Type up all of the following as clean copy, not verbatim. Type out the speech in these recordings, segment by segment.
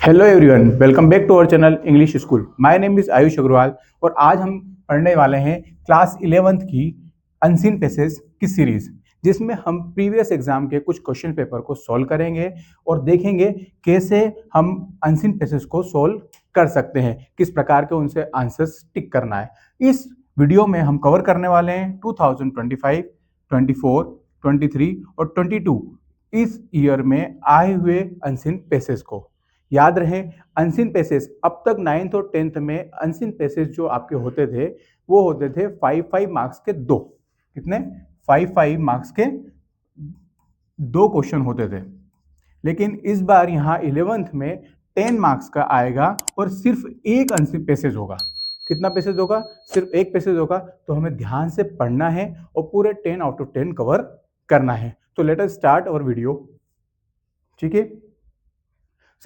Hello everyone, welcome back to our channel English school. My name is Ayush Agarwal और आज हम पढ़ने वाले हैं क्लास 11th की अनसीन पैसेज की सीरीज, जिसमें हम प्रीवियस एग्जाम के कुछ क्वेश्चन पेपर को सॉल्व करेंगे और देखेंगे कैसे हम अनसीन पैसेज को सॉल्व कर सकते हैं, किस प्रकार के उनसे आंसर्स टिक करना है। इस वीडियो में हम कवर करने वाले हैं 2025, 24, 23 और 22 इस ईयर में आए हुए अनसीन पैसेज को। याद रहे, अनसीन पैसेज अब तक 9th और 10th में अनसीन पैसेज जो आपके होते थे वो होते थे 5 मार्क्स के दो। कितने? 5 मार्क्स के दो क्वेश्चन होते थे। लेकिन इस बार यहाँ 11th में 10 मार्क्स का आएगा और सिर्फ एक अनसीन पैसेज होगा। कितना पैसेज होगा? सिर्फ एक पैसेज होगा। तो हमें ध्यान से पढ़ना है और पूरे 10 आउट ऑफ 10 कवर करना है। तो let us start our video. ठीक है,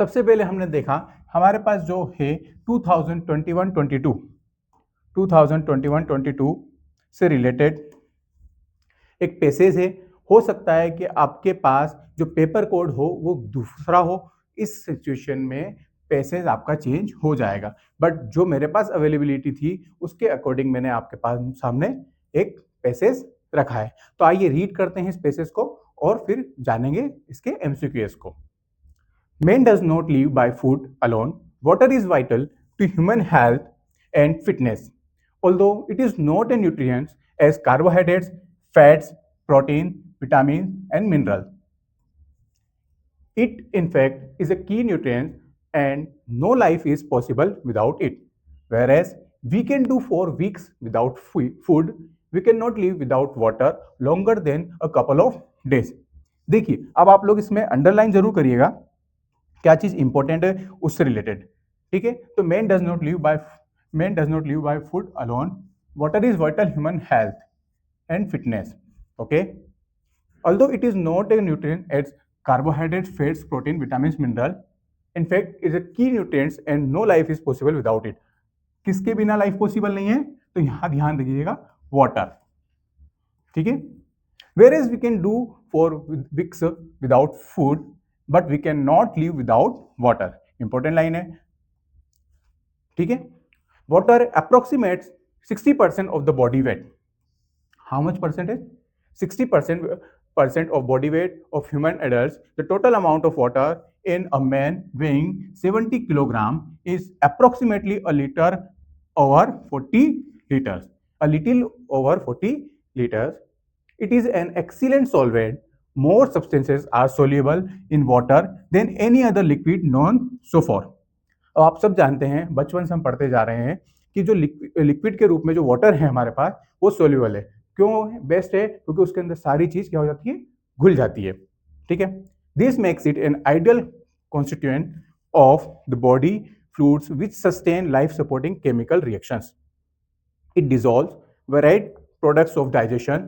सबसे पहले हमने देखा हमारे पास जो है 2021-22 से रिलेटेड एक पैसेज है। हो सकता है कि आपके पास जो पेपर कोड हो वो दूसरा हो, इस सिचुएशन में पैसेज आपका चेंज हो जाएगा। बट जो मेरे पास अवेलेबिलिटी थी उसके अकॉर्डिंग मैंने आपके पास सामने एक पैसेज रखा है। तो आइए रीड करते हैं इस पैसेज को और फिर जानेंगे इसके एमसीक्यूएस को। Man does not live by food alone. Water is vital to human health and fitness, although it is not a nutrient as carbohydrates, fats, protein, vitamins, and minerals. It, in fact, is a key nutrient, and no life is possible without it. Whereas we can do for weeks without food, we cannot live without water longer than a couple of days. देखिए, अब आप लोग इसमें underline जरूर करिएगा क्या चीज important है उससे रिलेटेड। ठीक है, तो man does not live by food alone, water is vital human health and fitness. Okay, although it is not a nutrient as carbohydrates, fats, protein, vitamins, mineral, in fact is a key nutrients and no life is possible without it. किसके बिना life possible नहीं है? तो यहां ध्यान दीजिएगा, water. ठीक है, whereas we can do for weeks without food but we can not live without water. Important line है। ठीक है, water approximates 60% of the body weight. How much percentage? 60% of body weight of human adults. The total amount of water in a man weighing 70 kilogram is approximately a liter over 40 liters. A little over 40 liters. It is an excellent solvent. More substances are soluble in water than any other liquid known so far. अब आप सब जानते हैं, बचपन से हम पढ़ते जा रहे हैं कि जो लिक्विड के रूप में जो वाटर है हमारे पास वो सोल्यूबल है। क्यों बेस्ट है? क्योंकि उसके अंदर सारी चीज क्या हो जाती है? घुल जाती है। ठीक है, this makes it an ideal constituent of the body fluids which sustain life supporting chemical reactions. It dissolves varied products of digestion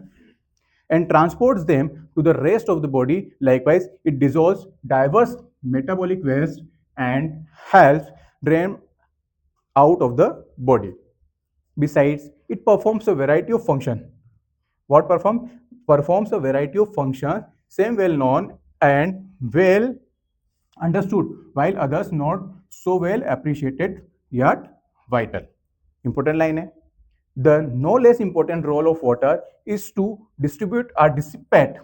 and transports them to the rest of the body. Likewise, it dissolves diverse metabolic waste and helps drain out of the body. Besides, it performs a variety of functions. What performs a variety of functions, same well known and well understood, while others not so well appreciated yet vital. Important line है. The no less important role of water is to distribute or dissipate.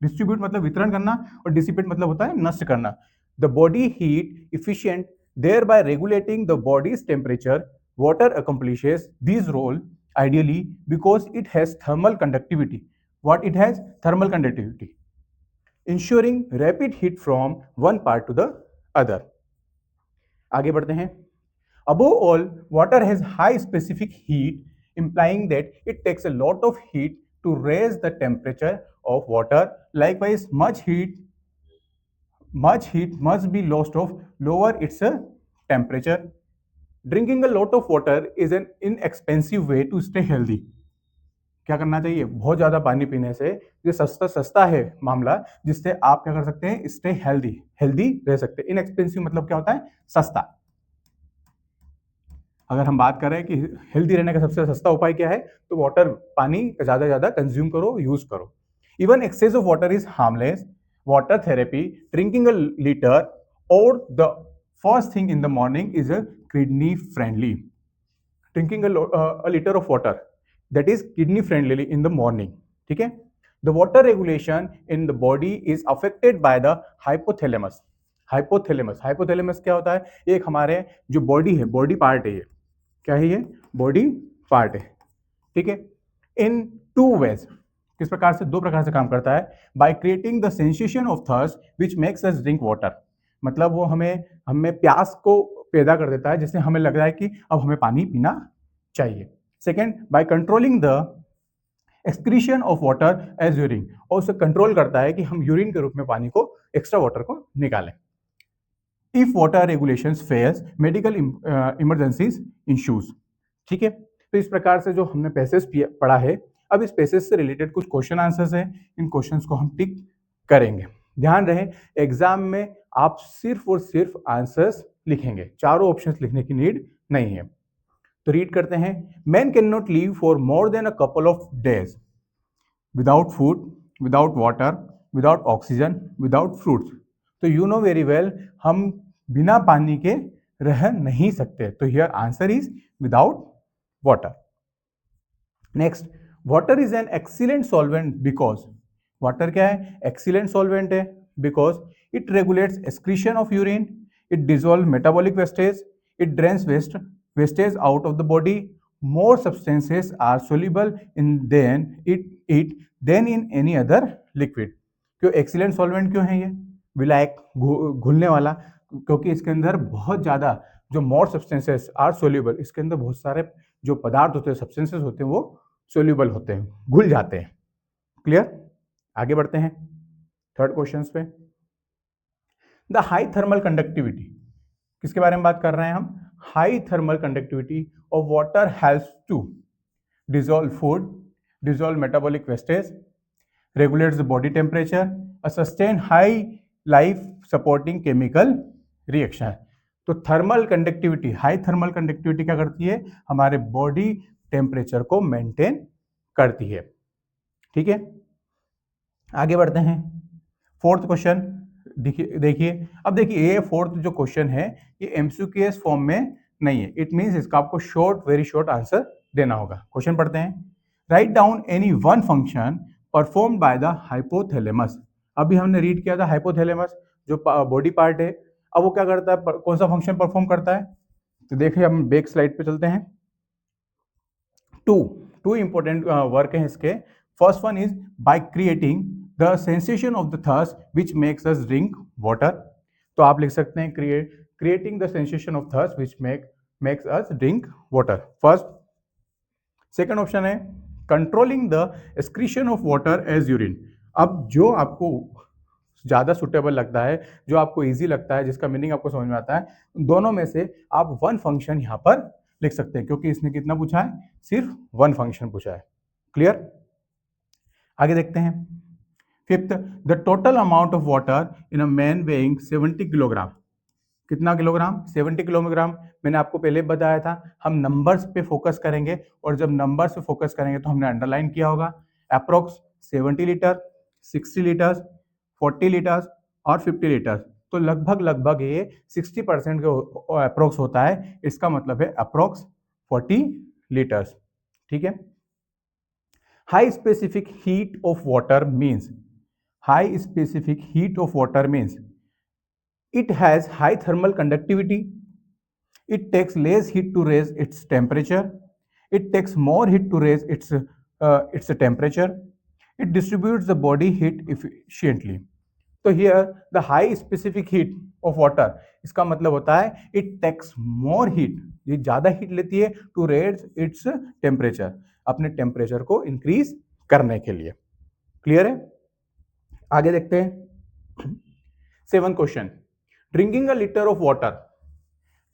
Distribute मतलब वितरण करना और dissipate मतलब होता है नष्ट करना. The body heat efficient, thereby regulating the body's temperature. Water accomplishes this role ideally because it has thermal conductivity. What it has? Thermal conductivity, ensuring rapid heat from one part to the other. आगे बढ़ते हैं. Above all, water has high specific heat, implying that it takes a lot of heat to raise the temperature of water. Likewise, much heat must be lost to lower its temperature. Drinking a lot of water is an inexpensive way to stay healthy. क्या करना चाहिए? बहुत ज्यादा पानी पीने से ये सस्ता है मामला, जिससे आप क्या कर सकते हैं? स्टे हेल्दी रह सकते हैं। इनएक्सपेंसिव मतलब क्या होता है? सस्ता। अगर हम बात कर रहे हैं कि हेल्दी रहने का सबसे सस्ता उपाय क्या है, तो वाटर, पानी ज्यादा कंज्यूम करो, यूज करो। Even excess of water is harmless. Water therapy, drinking a litre और the first thing in the morning is a kidney friendly. Drinking a liter of water that is kidney friendly in the morning. ठीक है. The water regulation in the body is affected by the hypothalamus. Hypothalamus क्या होता है? एक हमारे जो body है, body part है, ये क्या है? ये बॉडी पार्ट है. ठीक है. इन टू वेज, किस प्रकार से? दो प्रकार से काम करता है. By creating the sensation of thirst which makes us drink water. मतलब वो हमें प्यास को पैदा कर देता है, जिससे हमें लग रहा है कि अब हमें पानी पीना चाहिए. Second, by controlling the excretion of water as urine, और उसे कंट्रोल करता है कि हम यूरिन के रूप में पानी को, एक्स्ट्रा वाटर को निकालें. If water regulations fails, medical emergencies ensues. ठीक है. तो इस प्रकार से जो हमने पैसेज पढ़ा है, अब इस पैसेज से रिलेटेड कुछ क्वेश्चन आंसर्स हैं. इन क्वेश्चंस को हम टिक करेंगे. ध्यान रहे, एग्जाम में आप सिर्फ और सिर्फ आंसर्स लिखेंगे, चारों ऑप्शंस लिखने की नीड नहीं है. तो रीड करते हैं. Man can not live for more than a couple of days without food, without water, without oxygen, without fruits. तो यू नो वेरी वेल, हम बिना पानी के रह नहीं सकते. तो here answer is without water. Next, water is an excellent solvent because. Water क्या है? एक्सीलेंट सॉल्वेंट है because it regulates excretion of urine, it dissolve metabolic wastage, it drains wastage out of the body, more substances are soluble in than in any other liquid. क्यों excellent solvent क्यों है ये? विलायक, घुलने वाला, क्योंकि इसके अंदर बहुत ज़्यादा जो मोर सब्सटेंसेस आर सोल्यूबल, इसके अंदर बहुत सारे जो पदार्थ होते हैं, सब्सटेंसेस होते हैं, वो सोल्यूबल होते हैं, घुल जाते हैं. क्लियर? आगे बढ़ते हैं थर्ड क्वेश्चन पे. द हाई थर्मल कंडक्टिविटी, किसके बारे में बात कर रहे हैं हम? High thermal conductivity of water helps to dissolve food, dissolve metabolic wastage, regulates the body temperature, sustain high life supporting chemical reaction. तो thermal conductivity, high thermal conductivity क्या करती है? हमारे बॉडी टेम्परेचर को मेंटेन करती है. ठीक है. आगे बढ़ते हैं. फोर्थ क्वेश्चन देखिए. अब देखिए, ये फोर्थ जो क्वेश्चन है, ये एमसीक्यूएस फॉर्म में नहीं है. इट मींस इसका आपको वेरी शॉर्ट आंसर देना होगा. क्वेश्चन पढ़ते हैं. Write down any one function performed by the hypothalamus. अभी हमने रीड किया था हाइपोथैलेमस जो बॉडी पार्ट है. अब वो क्या करता है? कौन सा फंक्शन परफॉर्म करता है? तो देखिए, हम बैक स्लाइड पे चलते हैं. टू इंपॉर्टेंट वर्क है इसके. First one is by creating the sensation of the thirst which makes us drink water. तो आप लिख सकते हैं creating the sensation of thirst which makes us drink water. First, second option है controlling the excretion of water as urine. अब जो आपको ज़्यादा सुटेबल लगता है, जो आपको इजी लगता है, जिसका मीनिंग आपको समझ में आता है, दोनों में से आप वन फंक्शन यहाँ पर लिख सकते हैं, क्योंकि इसने कितना पूछा है? सिर्फ वन फंक्शन पूछा है. क्लियर? आगे देखते हैं. Fifth, the total amount of water in a man weighing 70 kilogram. कितना किलोग्राम? 70 किलोग्राम. मैंने आपको पहले बताया था, हम नंबर्स पे फोकस करेंगे, और जब नंबर्स पे फोकस करेंगे तो हमने अंडरलाइन किया होगा. अप्रोक्स 70 लीटर, 60 लीटर्स, 40 लीटर्स और 50 लीटर्स. तो लगभग ये 60% के अप्रोक्स होता है. इसका मतलब है अप्रोक्स 40 लीटर्स. ठीक है. High specific heat of water means, high specific heat of water means it has high thermal conductivity, it takes less heat to raise its temperature, it takes more heat to raise its temperature, it distributes the body heat efficiently. तो here the high specific heat of water, इसका मतलब होता है it takes more heat, ये ज़्यादा heat लेती है to raise its temperature, अपने टेम्परेचर को इंक्रीज करने के लिए. क्लियर है? आगे देखते हैं. 7th question. Drinking a litre of water,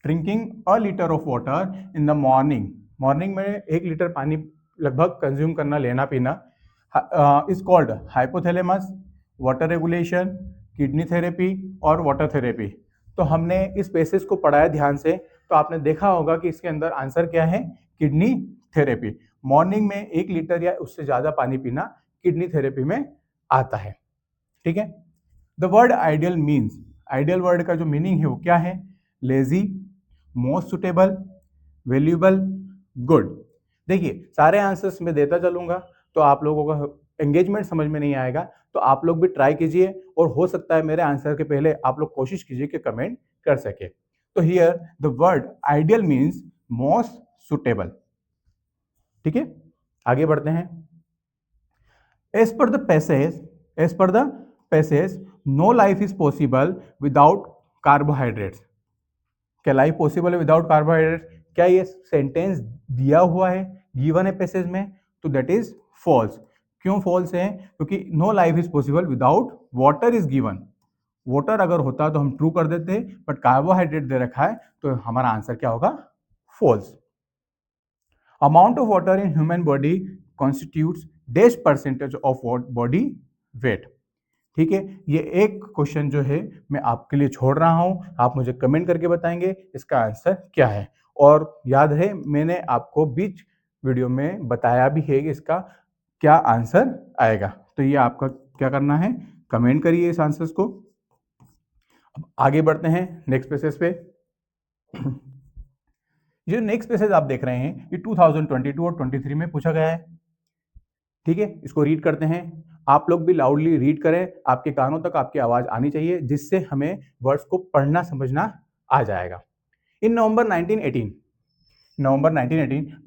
drinking a litre of water in the morning. Morning में 1 लीटर पानी लगभग कंज्यूम करना, लेना पीना, is called hypothalamus, water regulation, kidney therapy और वाटर थेरेपी. तो हमने इस पैसेज को पढ़ा है ध्यान से, तो आपने देखा होगा कि इसके अंदर आंसर क्या है? Kidney therapy. मॉर्निंग में 1 लीटर या उससे ज़्यादा पानी पीना किडनी थेरेपी में आता है. ठीक है. The word ideal means, ideal word का जो मीनिंग है वो क्या है? Lazy, most suitable, valuable, good. देखिए सारे आंसर्स मैं देता चलूंगा तो आप लोगों का एंगेजमेंट समझ में नहीं आएगा, तो आप लोग भी ट्राई कीजिए और हो सकता है मेरे आंसर के पहले आप लोग कोशिश कीजिए कि कमेंट कर सके। तो here the word ideal means most suitable. ठीक है, आगे बढ़ते हैं। As per the passage no life is possible without carbohydrates. क्या लाइफ पॉसिबल है विदाउट कार्बोहाइड्रेट्स? क्या ये सेंटेंस दिया हुआ है, गिवन है पैसेज में? तो दैट इज फॉल्स। क्यों फॉल्स है? क्योंकि no life is possible without water is given. Water अगर होता तो हम ट्रू कर देते, बट कार्बोहाइड्रेट दे रखा है तो हमारा आंसर क्या होगा? False. Amount of water in human body constitutes dash percentage of body weight. ठीक है, ये एक क्वेश्चन जो है मैं आपके लिए छोड़ रहा हूं, आप मुझे कमेंट करके बताएंगे इसका आंसर क्या है। और याद है मैंने आपको बीच वीडियो में बताया भी है कि इसका क्या आंसर आएगा। तो ये आपका क्या करना है, कमेंट करिए इस आंसर्स को। अब आगे बढ़ते हैं नेक्स्ट पेसेज पे। ये नेक्स्ट पेसेज आप देख रहे हैं, ये 2022 और 23 में पूछा गया है। ठीक है, इसको रीड करते हैं। आप लोग भी लाउडली रीड करें, आपके कानों तक आपकी आवाज आनी चाहिए, जिससे हमें वर्ड्स को पढ़ना समझना आ जाएगा। In November 1918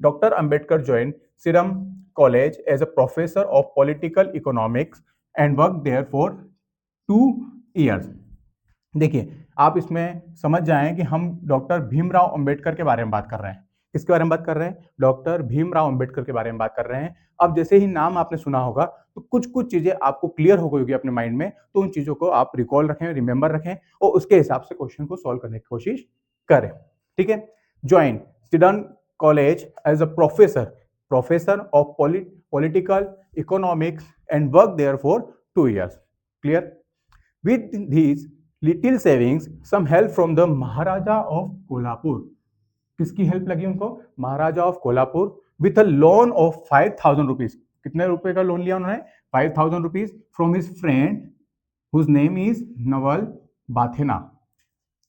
doctor Ambedkar join Serum college as a professor of political economics and work there for 2 years। देखिए आप इसमें समझ जाएं कि हम डॉक्टर भीमराव अंबेडकर के बारे में बात कर रहे हैं। किसके बारे में बात कर रहे हैं? डॉक्टर भीमराव अंबेडकर के बारे में बात कर रहे हैं। अब जैसे ही नाम आपने सुना होगा तो कुछ कुछ चीजें आपको क्लियर हो गई होगी अपने माइंड में, तो उन चीजों को आप रिकॉल रखें, रिमेंबर रखें और उसके हिसाब से क्वेश्चन को सॉल्व करने की कोशिश करें। ठीक है, join student college as a professor of political economics and work there for 2 years। Clear? With these little savings, some help from the Maharaja of Kolhapur. किसकी हेल्प लगी उनको? Maharaja of Kolhapur. With a loan of 5000 rupees. कितने रुपए का loan लिया उन्होंने? 5000 rupees from his friend whose name is Naval Bathena.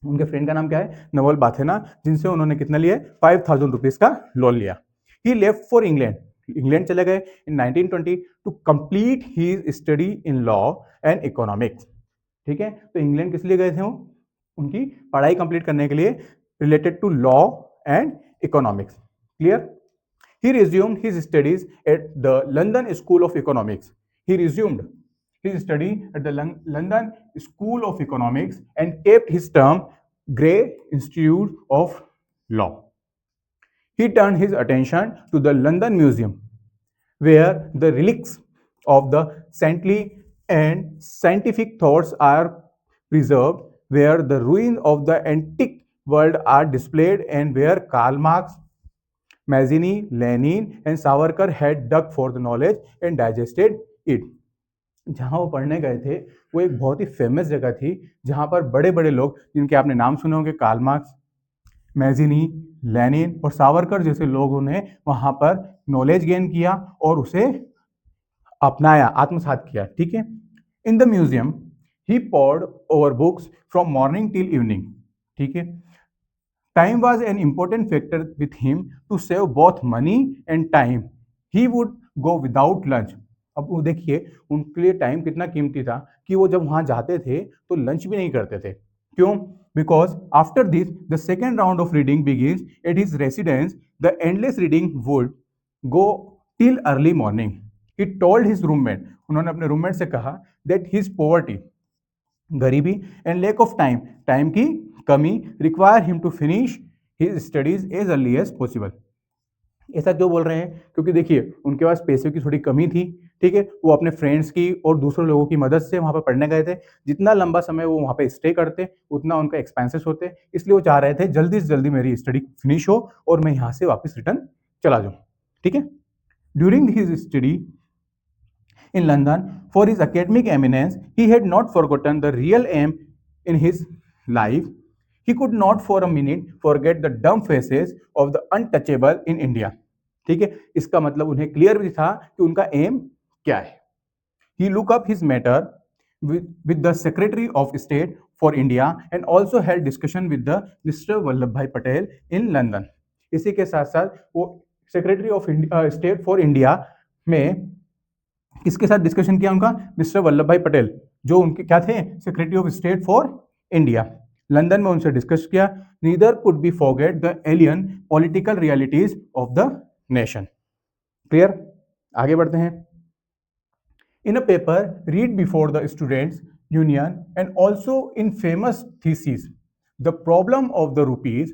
उनके friend का नाम क्या है? नवल बाथेना, जिनसे उन्होंने कितना लिया? 5000 रुपीज का लोन लिया। He left for England. England चले गए in 1920 to complete his study in law and economics. ठीक है, तो इंग्लैंड किस लिए गए थे वो? उनकी पढ़ाई कंप्लीट करने के लिए, related to law and economics. Clear? He resumed his studies at the London School of Economics. He resumed his study at the London School of Economics and kept his term Grey Institute of Law. He turned his attention to the London Museum, where the relics of the saintly and scientific thoughts are preserved, where the ruins of the antique world are displayed, and where Karl Marx, Mazzini, Lenin and Savarkar had dug for the knowledge and digested it। जहां वो पढ़ने गए थे वो एक बहुत ही famous जगह थी, जहां पर बड़े बड़े लोग जिनके आपने नाम सुने होंगे, कार्ल मार्क्स, मैजिनी, लेनिन और सावरकर जैसे लोगों ने वहां पर नॉलेज गेन किया और उसे अपनाया, आत्मसात किया। ठीक है, in the museum he pored over books from morning till evening. ठीक है, time was an important factor with him to save both money and time. He would go without lunch। अब वो देखिए उनके लिए टाइम कितना कीमती था कि वो जब वहां जाते थे तो लंच भी नहीं करते थे। क्यों? Because after this the second round of reading begins at his residence, the endless reading would go till early morning. He told his roommate, उन्होंने अपने रूममेट से कहा, दैट हिज पॉवर्टी, गरीबी, and lack of time, time की कमी, require him to finish his studies as early as possible. ऐसा क्यों बोल रहे हैं? क्योंकि देखिए उनके पास पैसे की थोड़ी कमी थी। ठीक है, वो अपने फ्रेंड्स की और दूसरे लोगों की मदद से वहां पर पढ़ने गए थे। जितना लंबा समय वो वहां पे स्टे करते उतना उनका एक्सपेंसेस होते, इसलिए वो चाह रहे थे जल्दी से जल्दी मेरी स्टडी फिनिश हो और मैं यहाँ से वापस रिटर्न चला जाऊँ। ठीक है, during his study in London for his academic eminence, he had not forgotten the real aim in his life. He could not for a minute forget the dumb faces of the untouchable in India। ठीक है, इसका मतलब उन्हें clear भी था कि उनका M क्या है। He looked up his matter with the Secretary of State for India and also held discussion with the Mr. Vallabhbhai Patel in London. इसी के साथ साथ वो secretary of state for India में किसके साथ डिस्कशन किया उनका? मिस्टर वल्लभ भाई पटेल, जो उनके क्या थे? Secretary of state for India. London में उनसे डिस्कस किया। Neither could be forget the alien political realities of the nation. Clear? आगे बढ़ते हैं। In a paper read before the students union and also in famous thesis the problem of the rupees,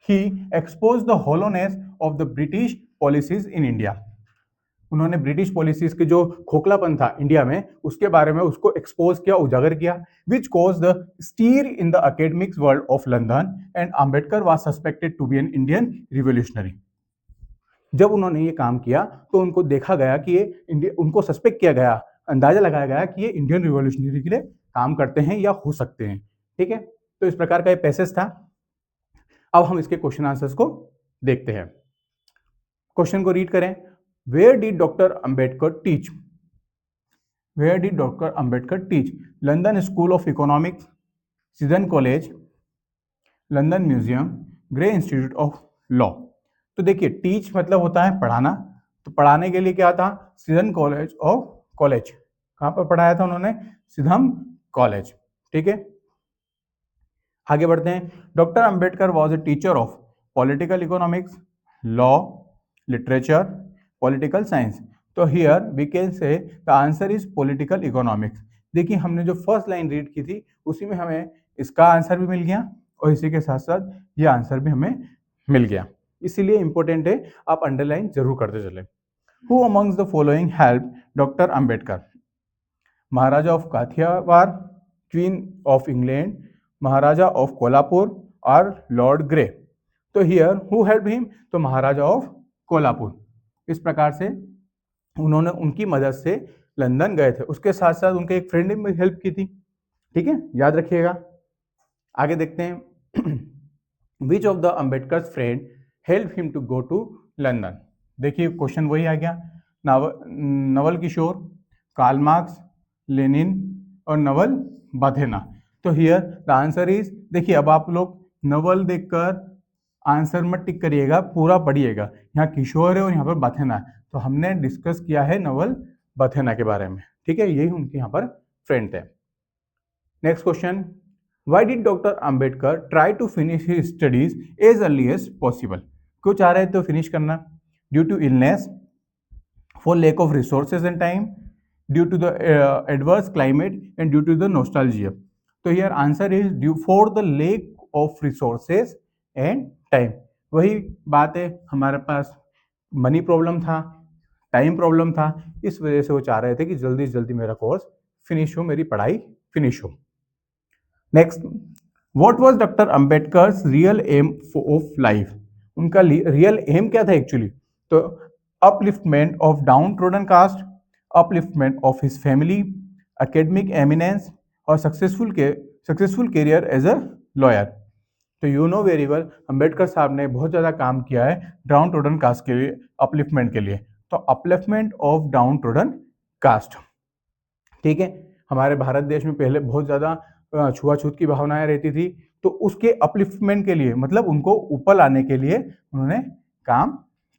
he exposed the hollowness of the British policies in India. उन्होंने British policies के जो खोखलापन था India में उसके बारे में उसको expose किया, उजागर किया, which cause the stir in the academics world of London and Ambedkar was suspected to be an Indian revolutionary. जब उन्होंने ये काम किया तो उनको देखा गया कि ये उनको सस्पेक्ट किया गया, अंदाजा लगाया गया कि ये इंडियन रिवोल्यूशनरी के लिए काम करते हैं या हो सकते हैं। ठीक है, तो इस प्रकार का ये पैसेज था। अब हम इसके क्वेश्चन आंसर्स को देखते हैं। क्वेश्चन को रीड करें। Where did doctor Ambedkar teach? Where did doctor Ambedkar teach? London school of economics, Sydenham college, London museum, Grey institute of law. तो देखिए टीच मतलब होता है पढ़ाना, तो पढ़ाने के लिए क्या था? Sydenham college of college. कहाँ पर पढ़ाया था उन्होंने? Sydenham college. ठीक है, आगे बढ़ते हैं। Doctor Ambedkar was a teacher of political economics, law, literature, political science. तो here we can say the answer is political economics. देखिए हमने जो फर्स्ट लाइन रीड की थी उसी में हमें इसका आंसर भी मिल गया और इसी के साथ साथ ये आंसर भी हमें मिल गया, इसीलिए इंपॉर्टेंट है, आप अंडरलाइन जरूर करते चले। Who amongst the following helped Dr. Ambedkar? Maharaja of Kathiawar, queen of England, Maharaja of Kolhapur और लॉर्ड ग्रे। तो हियर हु हेल्प हिम? तो महाराजा ऑफ कोल्हापुर। इस प्रकार से उन्होंने उनकी मदद से लंदन गए थे, उसके साथ साथ उनके एक फ्रेंड ने भी हेल्प की थी। ठीक है, याद रखिएगा। आगे देखते हैं। Which of the Ambedkar friend help him to go to London? देखिए क्वेश्चन वही आ गया। Naval Kishore, Karl Marx, Lenin और नवल बाथेना। तो हियर द आंसर इज, देखिए अब आप लोग नवल देखकर आंसर मत टिक करिएगा, पूरा पढ़िएगा। यहाँ किशोर है और यहाँ पर बाथेना है, तो हमने डिस्कस किया है नवल बाथेना के बारे में। ठीक है, यही उनके यहाँ पर फ्रेंड थे। Next question, why did doctor Ambedkar try to finish his studies as early as possible? क्यों चाह रहे थे फिनिश करना? Due to illness, for lack of resources and time, due to the adverse climate and due to the nostalgia. तो here answer is due for the lack of resources and time. वही बात है, हमारे पास money problem था, time problem था, इस वजह से वो चाह रहे थे कि जल्दी से जल्दी मेरा कोर्स फिनिश हो, मेरी पढ़ाई फिनिश हो। Next, what was doctor Ambedkar's real aim of life? उनका रियल एम क्या था एक्चुअली? तो upliftment of downtrodden caste, upliftment of his family, academic eminence और successful career as a lawyer. तो you know very well Ambedkar साहब ने बहुत ज़्यादा काम किया है डाउन ट्रोडन कास्ट के लिए, अपलिफ्टमेंट के लिए। तो upliftment of downtrodden caste. ठीक है, हमारे भारत देश में पहले बहुत ज़्यादा छुआछूत की भावनाएं रहती थी, तो उसके अपलिफ्टमेंट के लिए, मतलब उनको ऊपर लाने के लिए उन्होंने काम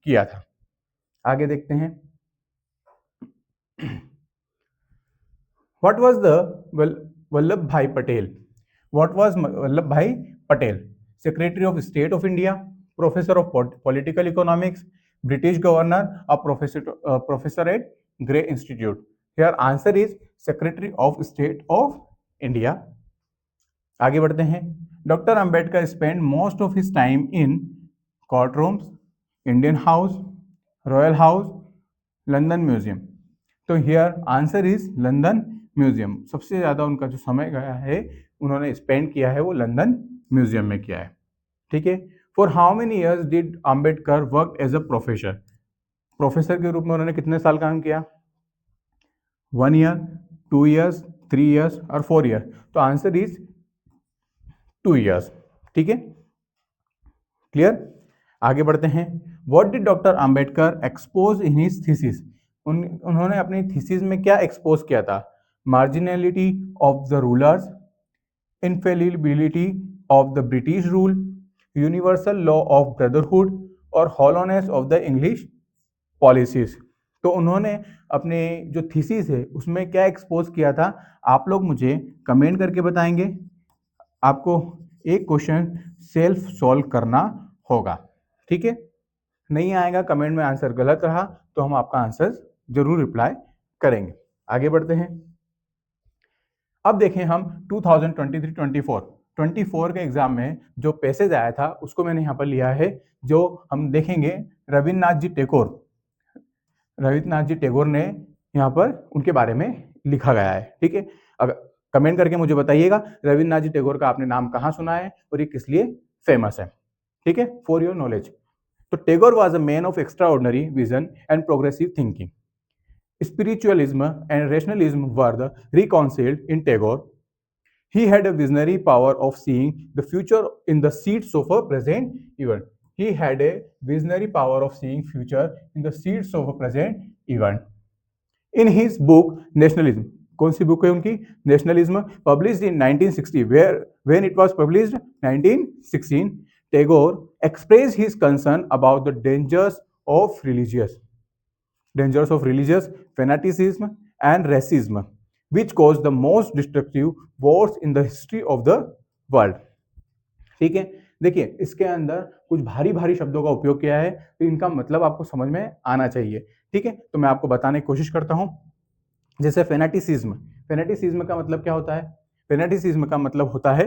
किया था। आगे देखते हैं। What was the Vallabh Bhai Patel? What was Vallabh Bhai Patel? Secretary of state of India, professor of political economics, British governor और professor at Grey institute. Here answer is secretary of state of India. आगे बढ़ते हैं। Doctor Ambedkar spend most of his time in court rooms, Indian house, royal house, London museum. तो here answer is London museum. सबसे ज़्यादा उनका जो समय गया है, उन्होंने स्पेंड किया है, वो लंदन म्यूजियम में किया है। ठीक है, for how many years did Ambedkar work as a professor? Professor के रूप में उन्होंने कितने साल काम किया? 1 ईयर, 2 ईयर्स, 3 ईयर्स और 4 ईयर। तो आंसर इज 2 ईयर्स। ठीक है, क्लियर? आगे बढ़ते हैं। What did doctor Ambedkar expose in his thesis? उन्होंने अपनी थीसिस में क्या एक्सपोज किया था? Marginality of the rulers, infallibility of the British rule, universal law of brotherhood और hollowness of the English policies. तो उन्होंने अपने जो थीसिस है उसमें क्या एक्सपोज किया था, आप लोग मुझे कमेंट करके बताएंगे। आपको एक क्वेश्चन सेल्फ सॉल्व करना होगा, ठीक है। नहीं आएगा कमेंट में आंसर गलत रहा तो हम आपका आंसर जरूर रिप्लाई करेंगे। आगे बढ़ते हैं। अब देखें हम 2023-24 के एग्जाम में जो पैसेज आया था उसको मैंने यहाँ पर लिया है, जो हम देखेंगे रविन्द्रनाथ जी टैगोर ने यहाँ पर उनके बारे में लिखा गया है, ठीक है। अगर कमेंट करके मुझे बताइएगा रविन्द्रनाथ जी टैगोर का आपने नाम कहाँ सुना है और ये किस लिए फेमस है, ठीक है, फॉर योर नॉलेज। तो Tagore was a man of extraordinary vision and progressive thinking. Spiritualism and rationalism were reconciled in Tagore. He had a visionary power of seeing the future in the seeds of a present event. He had a visionary power of seeing future in the seeds of a present event. In his book Nationalism, कौन सी book है उनकी? Nationalism, published in 1960. When it was published 1916, Tagore expressed his concern about the dangers of religious fanaticism and racism, which caused the most destructive wars in the history of the world. ठीक है, देखिए इसके अंदर कुछ भारी भारी शब्दों का उपयोग किया है, तो इनका मतलब आपको समझ में आना चाहिए, ठीक है। तो मैं आपको बताने की कोशिश करता हूं। जैसे फेनेटिसिज्म का मतलब क्या होता है? फेनेटिसिज्म का मतलब होता है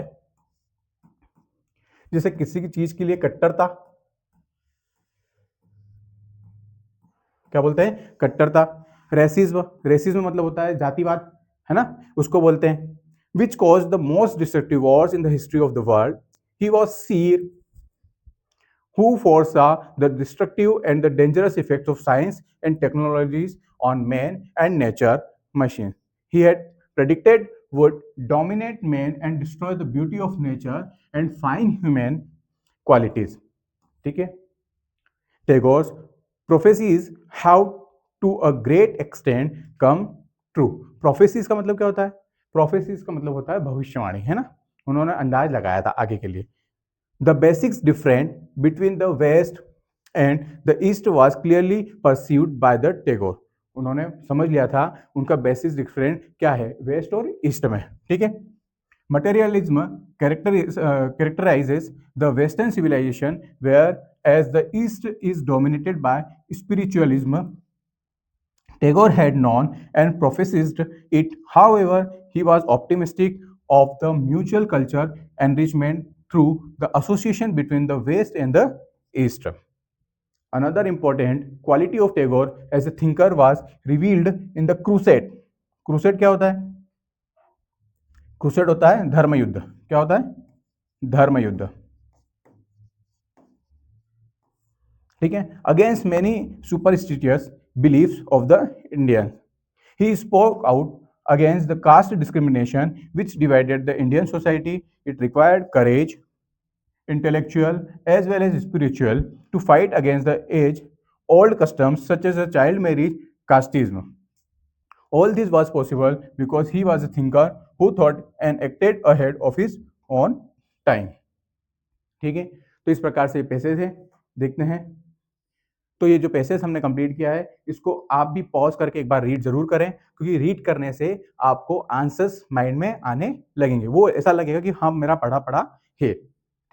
जैसे किसी की चीज के लिए कट्टरता, क्या बोलते हैं? कट्टरता। रेसिज्म मतलब होता है जातिवाद, है ना, उसको बोलते हैं। विच cause the most destructive Wars in the history of the world. He was Seer who foresaw the destructive and the dangerous effects of science and technologies on man and nature machines. He had predicted would dominate man and destroy the beauty of nature and fine human qualities. ठीक है, Tagore's prophecies have to a great extent come true. Prophecies का मतलब क्या होता है? Prophecies का मतलब होता है भविष्यवाणी, है ना, उन्होंने अंदाज लगाया था आगे के लिए। The basics difference between the West and the East was clearly perceived by the Tagore. उन्होंने समझ लिया था उनका बेसिस डिफरेंट क्या है वेस्ट और ईस्ट में, ठीक है। Materialism characterizes the Western civilization, whereas the East is dominated by spiritualism. Tagore had known and professed it. However, he was optimistic of the mutual culture enrichment through the association between the West and the East. Another important quality of Tagore as a thinker was revealed in the Crusade. Crusade क्या होता है? Crusade होता है धर्म युद्ध। क्या होता है? धर्म युद्ध, ठीक है। Against many superstitious beliefs of the Indian, he spoke out against the caste discrimination which divided the Indian society. It required courage, intellectual as well as spiritual, to fight against the age-old customs such as a child marriage, casteism. All this was possible because he was a thinker who thought and acted ahead of his own time. ठीक है, तो इस प्रकार से passage है, देखते हैं। तो ये जो पैसेज हमने कंप्लीट किया है इसको आप भी पॉज करके एक बार रीड जरूर करें, क्योंकि रीड करने से आपको आंसर्स माइंड में आने लगेंगे, वो ऐसा लगेगा कि हाँ मेरा पढ़ा पढ़ा है,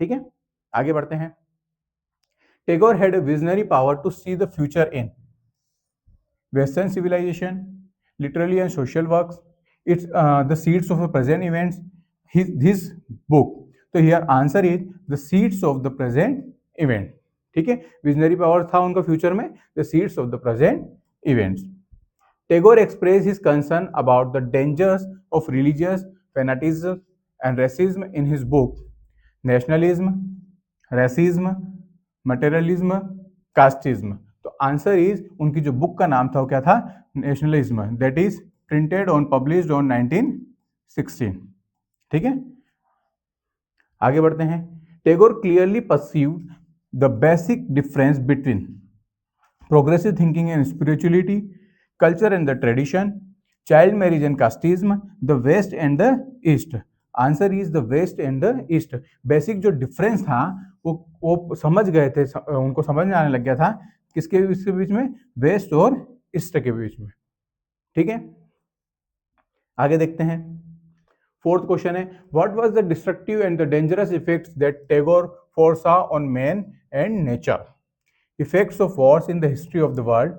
ठीक है। आगे बढ़ते हैं। Tagore had a visionary power to see the future in Western civilization, literary and social works, it's the seeds of the present events. His book, तो here answer is the seeds of the present event, ठीक है। Visionary power था उनका future में, the seeds of the present events. Tagore expressed his concern about the dangers of religious fanaticism and racism in his book Nationalism, Racism, Materialism, Casteism. तो answer is, उनकी जो book का नाम था वो क्या था? Nationalism, that is printed on published on 1916, ठीक है। आगे बढ़ते हैं। Tagore clearly perceived the basic difference between progressive thinking and spirituality, culture and the tradition, child marriage and casteism, the West and the East. Answer is the west and the east. Basic जो difference था वो समझ गए थे, उनको समझ में आने लग गया था किसके बीच में, वेस्ट और ईस्ट के बीच में। ठीक है, आगे देखते हैं। फोर्थ क्वेश्चन है, what was the destructive and the dangerous effects that Tagore foresaw on man and nature? Effects of wars in the history of the world,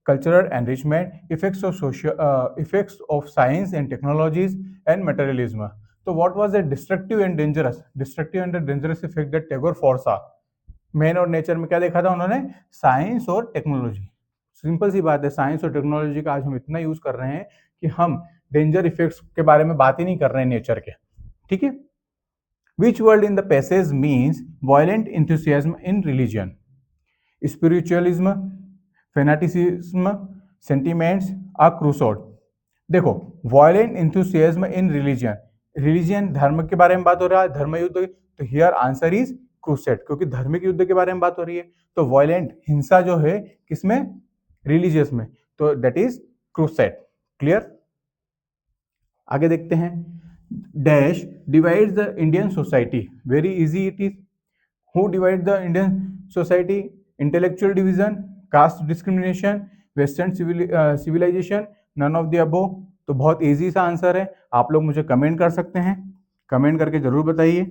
cultural enrichment, effects of science and technologies, and materialism. So what was the destructive and dangerous effect that Tagore foresaw? Man और nature में क्या देखा था उन्होंने, science और technology. Simple सी बात है, science और टेक्नोलॉजी का आज हम इतना यूज कर रहे हैं कि हम डेंजर इफेक्ट्स के बारे में बात ही नहीं कर रहे हैं नेचर के। ठीक है, which word in the passage means violent enthusiasm in religion, spiritualism, fanaticism, sentiments, a crusade. देखो, violent enthusiasm in religion, religion धर्म के बारे में बात हो रहा है, धर्म युद्ध, तो हियर आंसर इज क्रूसेड, क्योंकि धार्मिक युद्ध के बारे में बात हो रही है। तो वायलेंट हिंसा जो है किसमें, रिलीजियस में, तो दैट इज क्रूसेड। क्लियर, आगे देखते हैं। Dash divides the Indian society, very easy it is. Who divide the Indian society, intellectual division, caste discrimination, western civilization, none of the above. तो बहुत इजी सा आंसर है, आप लोग मुझे कमेंट कर सकते हैं, कमेंट करके जरूर बताइए।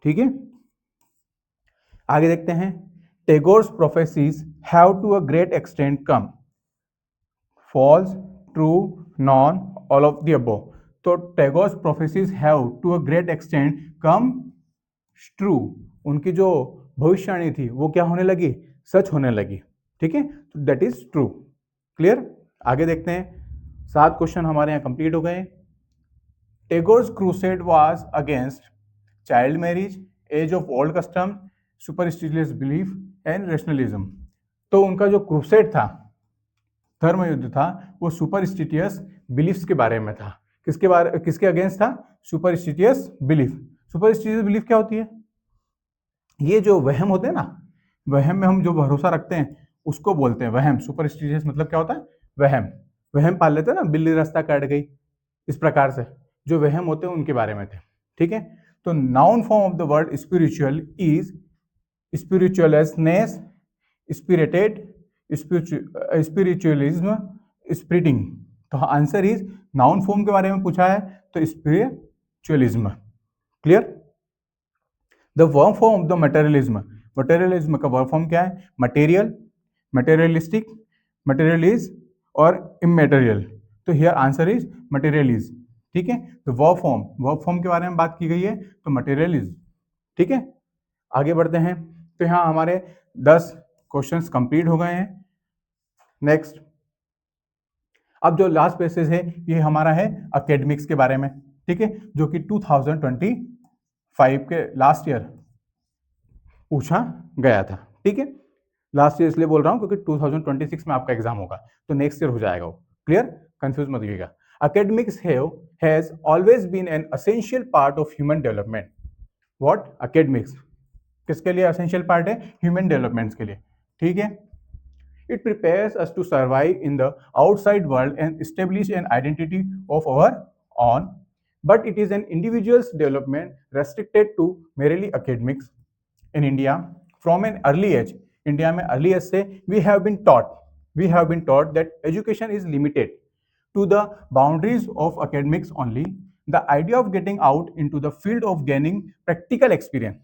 ठीक है, आगे देखते हैं। Tagore's prophecies have to a great extent come, false, true, none, all of the above. तो Tagore's prophecies have to a great extent come true, उनकी जो भविष्यवाणी थी वो क्या होने लगी, सच होने लगी। ठीक है, तो दैट इज ट्रू। क्लियर, आगे देखते हैं। 7 क्वेश्चन हमारे यहाँ कंप्लीट हो गए। Tagore's crusade was against child marriage, age of old custom, superstitious belief and rationalism. तो उनका जो क्रूसेड था, धर्म युद्ध था, वो सुपरस्टिशियस बिलीफ्स के बारे में था। किसके अगेंस्ट था, सुपरस्टिशियस बिलीफ। सुपरस्टिशियस बिलीफ क्या होती है, ये जो वहम होते हैं ना, वहम में हम जो भरोसा रखते हैं उसको बोलते हैं वहम। सुपरस्टिशियस मतलब क्या होता है, वहम। वहम पाल लेते हैं ना, बिल्ली रास्ता काट गई, इस प्रकार से जो वहम होते हैं उनके बारे में थे। ठीक है, तो noun form of the word spiritual is spiritualness, spirited, spiritualism, spiriting. तो आंसर इज, नाउन फॉर्म के बारे में पूछा है तो spiritualism. Clear, the verb form of the materialism, materialism का वर्ब फॉर्म क्या है, मटेरियल, मटेरियलिस्टिक, मटेरियलिज और इमेटेरियल। तो हियर आंसर इज मटेरियलिज। ठीक है, तो वर्ब फॉर्म के बारे में बात की गई है तो मटेरियलिज। ठीक है, आगे बढ़ते हैं। तो यहाँ हमारे 10 क्वेश्चंस कंप्लीट हो गए हैं। नेक्स्ट, अब जो लास्ट पैसेज है ये हमारा है एकेडमिक्स के बारे में। ठीक है, जो कि 2025 के लास्ट ईयर पूछा गया था। ठीक है, लास्ट ईयर इसलिए बोल रहा हूं क्योंकि 2026 में आपका एग्जाम होगा, तो नेक्स्ट ईयर हो जाएगा वो। क्लियर, कंफ्यूज मत होइएगा। Academics has always been an essential part of human development. What? Academics किसके लिए essential part है, human development के लिए। ठीक है, it prepares us to survive in the outside world and establish an identity of our own, but it is an individual's development restricted to merely academics. In India, from an early age, India में early age से we have been taught that education is limited to the boundaries of academics only. The idea of getting out into the field of gaining practical experience,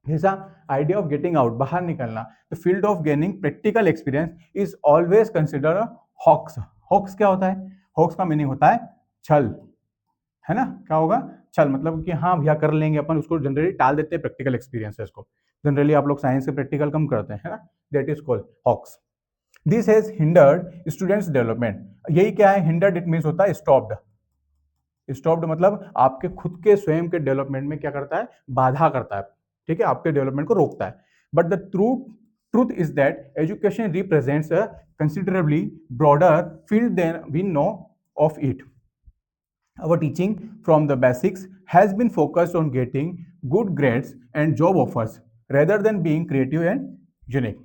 जैसा idea of getting out, बाहर निकलना, the field of gaining practical experience is always considered a hoax. hoax क्या होता है, hoax का meaning होता है छल, है ना, क्या होगा, छल। मतलब कि हाँ भैया कर लेंगे अपन, उसको जनरली टाल देते हैं प्रैक्टिकल एक्सपीरियंसेस को। जनरली आप लोग साइंस से प्रैक्टिकल कम करते हैं, है ना, that is called hoax. This has hindered students development. यही क्या है, हिंडर्ड इट मीन्स होता है स्टॉप्ड। स्टॉप्ड मतलब आपके खुद के स्वयं के डेवलपमेंट में क्या करता है, बाधा करता है। ठीक है, आपके डेवलपमेंट को रोकता है। But the truth is that education represents a considerably broader field than we know of it. Our teaching from the basics has been focused on getting good grades and job offers rather than being creative and unique.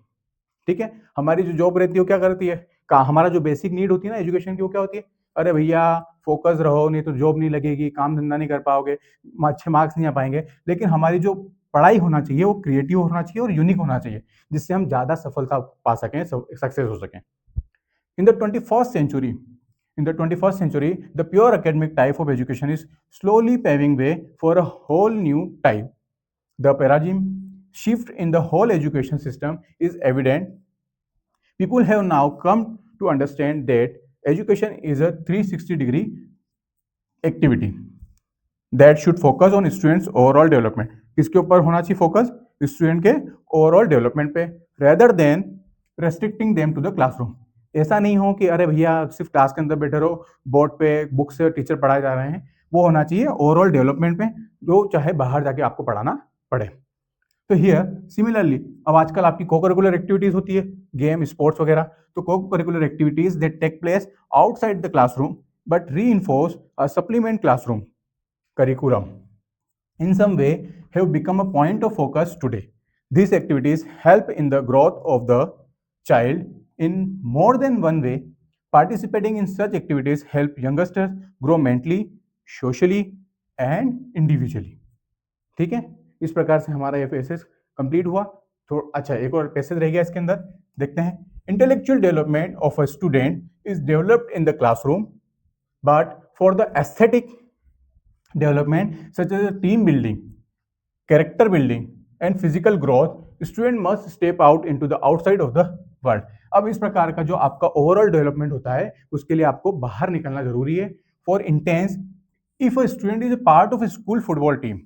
ठीक है, हमारी जो job रहती है वो क्या करती है, हमारा जो बेसिक नीड होती है ना एजुकेशन की, वो क्या होती है, अरे भैया फोकस रहो, नहीं तो जॉब नहीं लगेगी, काम धंधा नहीं कर पाओगे, अच्छे मार्क्स नहीं आ पाएंगे। लेकिन हमारी जो पढ़ाई होना चाहिए वो क्रिएटिव होना चाहिए और यूनिक होना चाहिए, जिससे हम ज़्यादा सफलता पा सकें, सक्सेस हो सकें। In the 21st century, the pure academic type of education is slowly paving way for a whole new type. The paradigm shift in the whole education system is evident. People have now come to understand that education is a 360-degree activity that should focus on students overall development. किसके ऊपर होना चाहिए focus? Student के overall development पे, rather than restricting them to the classroom. ऐसा नहीं हो कि अरे भैया सिर्फ क्लास के अंदर बैठे रहो, बोर्ड पे बुक से टीचर पढ़ाए जा रहे हैं। वो होना चाहिए ओवरऑल डेवलपमेंट पे, जो चाहे बाहर जाके आपको पढ़ाना पड़े। तो हियर सिमिलरली, अब आजकल आपकी को करिकुलर एक्टिविटीज होती है, गेम, स्पोर्ट्स वगैरह। तो co curricular activities that take place outside the classroom but reinforce a supplement classroom curriculum in some way have become a point of focus today. These activities help in the growth of the child in more than one way. Participating in such activities help youngsters grow mentally, socially and individually. ठीक है, इस प्रकार से हमारा ये passage complete हुआ। तो अच्छा, एक और पैसेज रह गया इसके अंदर, देखते हैं। Intellectual development of a student is developed in the classroom, but for the aesthetic development such as team building, character building and physical growth, student must step out into the outside of the world. अब इस प्रकार का जो आपका overall development होता है, उसके लिए आपको बाहर निकलना जरूरी है। For instance, if a student is a part of a school football team,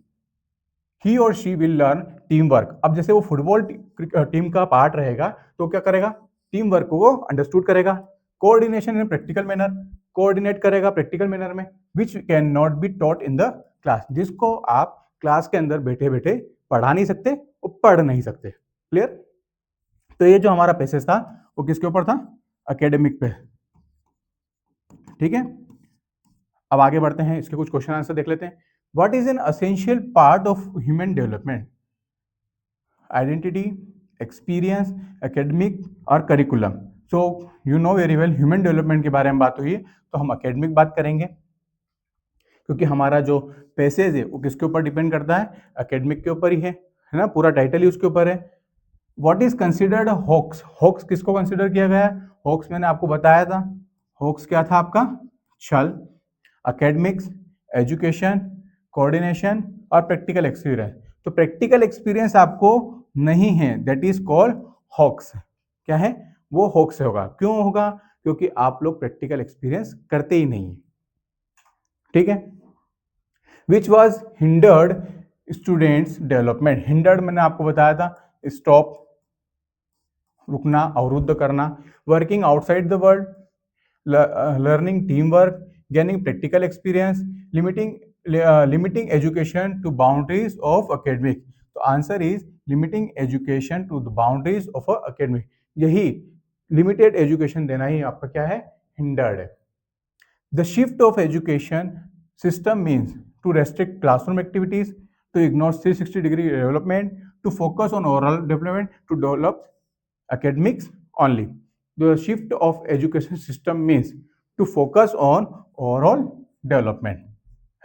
he और she will learn team work. अब जैसे वो फुटबॉल टीम का पार्ट रहेगा तो क्या करेगा? टीम वर्क को वो अंडरस्टूड करेगा। Coordination in practical manner, coordinate करेगा प्रैक्टिकल मैनर में, which can not be taught in the class, जिसको आप क्लास के अंदर बैठे बैठे पढ़ा नहीं सकते और पढ़ नहीं सकते। क्लियर? तो ये जो हमारा पैसेज था वो किसके ऊपर था? एकेडमिक पे। ठीक है, अब आगे बढ़ते हैं, इसके कुछ क्वेश्चन आंसर देख लेते हैं। What is an essential part of human development? Identity, experience, academic और curriculum. So you know very well, human development के बारे में बात हुई है तो हम एकेडमिक बात करेंगे, क्योंकि हमारा जो पैसेज है वो किसके ऊपर डिपेंड करता है? एकेडमिक के ऊपर ही है ना, पूरा टाइटल ही उसके ऊपर है। What is considered hoax? Hoax किसको कंसिडर किया गया है? हॉक्स मैंने आपको बताया था, हॉक्स क्या था आपका? छल। एकेडमिक्स, एजुकेशन, कोऑर्डिनेशन और प्रैक्टिकल एक्सपीरियंस। तो प्रैक्टिकल एक्सपीरियंस आपको नहीं है, दैट इज कॉल्ड हॉक्स। क्या है वो? हॉक्स होगा। क्यों होगा? क्योंकि आप लोग प्रैक्टिकल एक्सपीरियंस करते ही नहीं। ठीक है, which was hindered students development. Hindered मैंने आपको बताया था, स्टॉप, रुकना, अवरुद्ध करना। Working outside the world, learning team work, gaining practical experience, limiting education to boundaries of academic. तो answer is limiting education to the boundaries of academic. यही limited education देना ही आपका क्या है? हिंडर्ड है। The shift of education system means to restrict classroom activities, to ignore 360-degree development, to focus on oral development, to develop academics only. The shift of education system means to focus on overall development,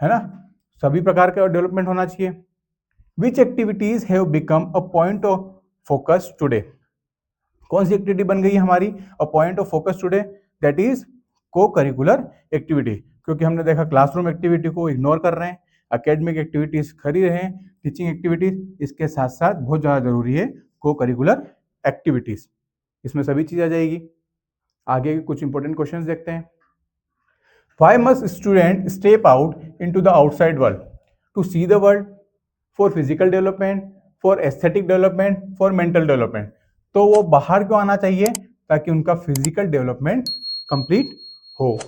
है ना? सभी प्रकार का development होना चाहिए। Which activities have become a point of focus today? कौन सी activity बन गई हमारी a point of focus today? That is को करिकुलर एक्टिविटी, क्योंकि हमने देखा क्लासरूम एक्टिविटी को इग्नोर कर रहे हैं, एकेडमिक एक्टिविटीज कर ही रहे हैं, टीचिंग एक्टिविटीज, इसके साथ साथ बहुत ज़्यादा जरूरी है को करिकुलर एक्टिविटीज, इसमें सभी चीज आ जाएगी। आगे के कुछ इंपॉर्टेंट क्वेश्चंस देखते हैं। Why must student step out into the outside world? To see the world, for physical development, for aesthetic development, for mental development. तो वो बाहर क्यों आना चाहिए? ताकि उनका फिजिकल डेवलपमेंट कंप्लीट हो।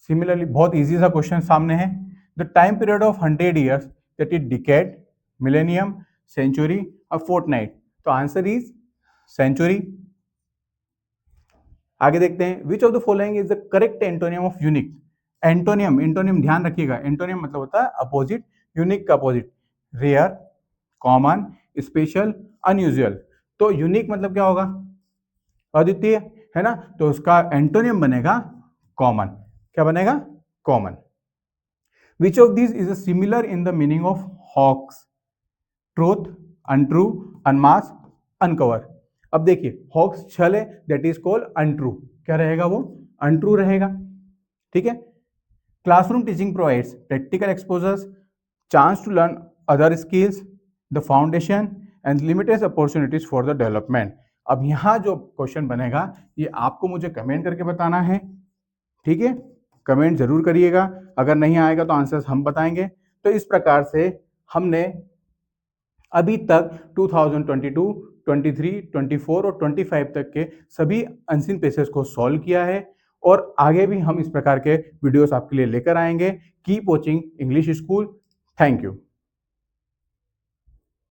सिमिलरली बहुत इजी सा क्वेश्चन सामने है। The time period of 100 years, that is decade, millennium, century और फोर्टनाइट। तो आंसर इज सेंचुरी। आगे देखते हैं, which of the following is the correct antonym of unique? Antonym ध्यान रखिएगा, एंटोनियम मतलब होता है अपोजिट, यूनिक का opposite, rare, common, special, unusual. तो यूनिक मतलब क्या होगा? अद्वितीय, है ना? तो उसका एंटोनियम बनेगा कॉमन। क्या बनेगा? Common. Which of this is similar in the meaning of hoax? Truth, untrue, unmask, uncover. अब देखिए हॉक्स छल है, दैट इज कॉल्ड अनट्रू। क्या रहेगा वो? अनट्रू रहेगा। ठीक है। Classroom teaching provides practical exposures, chance to learn other skills, the foundation and limited opportunities for the development. अब यहाँ जो क्वेश्चन बनेगा ये आपको मुझे कमेंट करके बताना है। ठीक है, कमेंट जरूर करिएगा। अगर नहीं आएगा तो आंसर्स हम बताएंगे। तो इस प्रकार से हमने अभी तक 2022, 23, 24 और 25 तक के सभी अनसीन पेसेस को सॉल्व किया है और आगे भी हम इस प्रकार के वीडियोस आपके लिए लेकर आएंगे। Keep watching English school. Thank you.